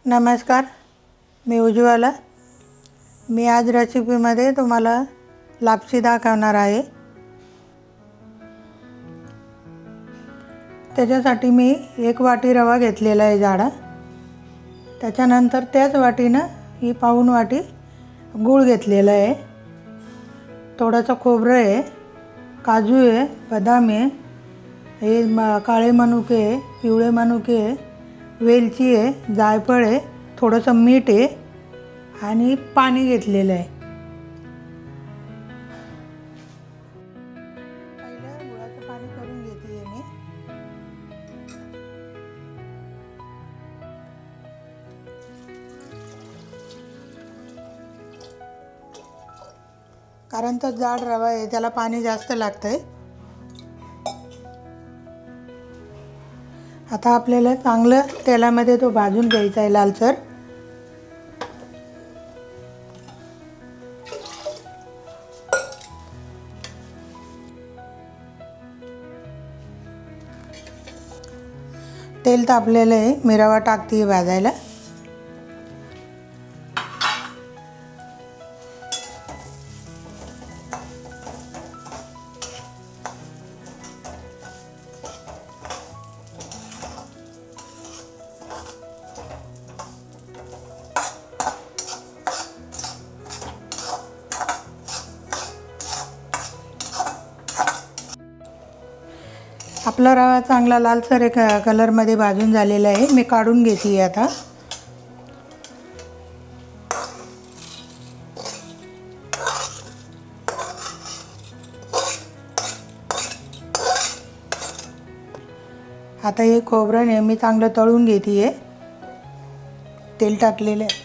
नमस्कार, मी उज्ज्वला। मी आज रेसिपीमध्ये तुम्हाला लापसी दाखवणार आहे। त्याच्यासाठी मी 1 वाटी रवा घेतलेला आहे जाडा। त्याच्यानंतर त्याच वाटीनं ही पाऊण वाटी गूळ घेतलेला आहे। थोडंसं खोबरं आहे, काजू आहे, बदाम आहे, हे काळे मनुके आहे, पिवळे मनुके आहे, वेलची आहे, जायफळ आहे, थोडंसं मीठ आहे आणि पाणी घेतलेलं आहे। पहिलं गुळाचं पाणी करून घेते मी। कारण तो जाड रवा आहे, त्याला पाणी जास्त लागतंय। आता आपल्याला चांगलं तेलामध्ये तो भाजून घ्यायचा आहे लालसर। तेल तापलेलं आहे, मी रवा टाकते भाजायला। आपला रवा चांगला लालसर कलरमध्ये भाजून झालेला आहे। मी काढून घेते आता। आता हे खोबरं नेहमी चांगलं तळून घेते। तेल टाकलेलं आहे।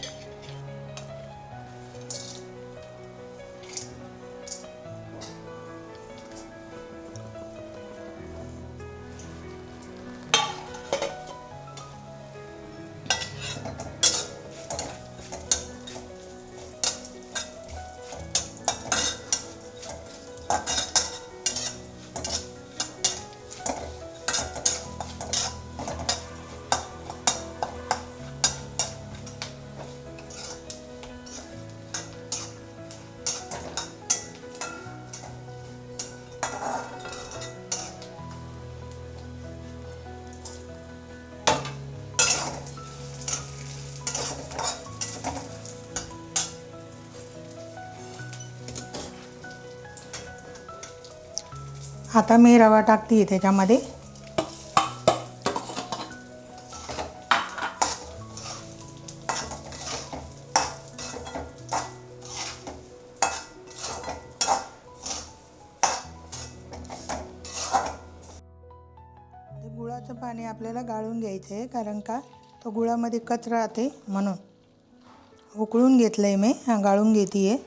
आता मी रवा टाकते त्याच्यामध्ये। गुळाचं पाणी आपल्याला गाळून घ्यायचं आहे, कारण का तो गुळामध्ये कच राहते म्हणून। उकळून घेतलंय मी, गाळून घेते।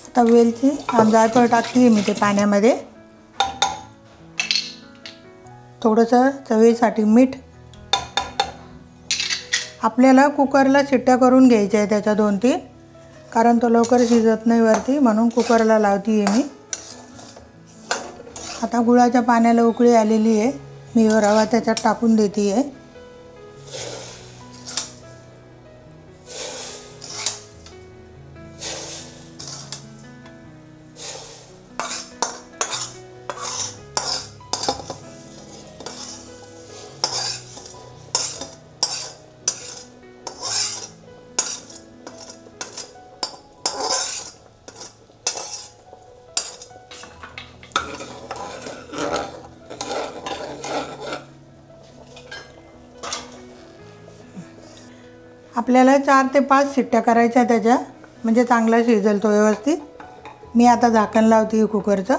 आता वेलची आणि जायफळ टाकते मी ते पाण्यामध्ये। थोडंसं चवीसाठी मीठ। आपल्याला कुकरला शिट्ट्या करून घ्यायच्या आहे त्याच्या 2-3, कारण तो लवकर शिजत नाही वरती, म्हणून कुकरला लावते मी। आता गुळाच्या पाण्याला उकळी आलेली आहे, मी रवा त्याच्यात टाकून देते। आपल्याला 4 ते 5 शिट्ट्या करायच्या त्याच्या, म्हणजे चांगला शिजेल तो व्यवस्थित। मी आता झाकण लावते कुकरचं।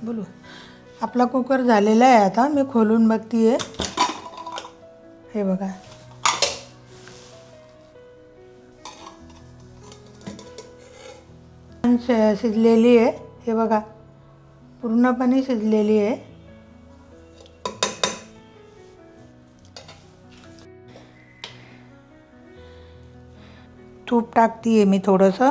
बोलू, आपला कुकर झालेला आहे। आता मी खोलून बघते। हे बघा, शिजलेली आहे। हे बघा, पूर्णपणे शिजलेली आहे। तूप टाकते आहे मी थोडंसं.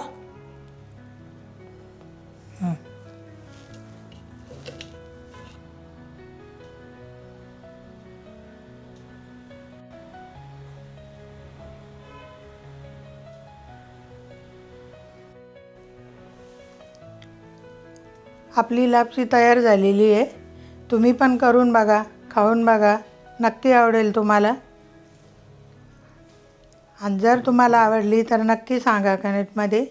आपली लापशी तयार झालेली आहे. तुम्ही पण करून बघा, खाऊन बघा, नक्की आवडेल तुम्हाला. आणि जर तुम्हाला आवडली तर नक्की सांगा कमेंटमध्ये.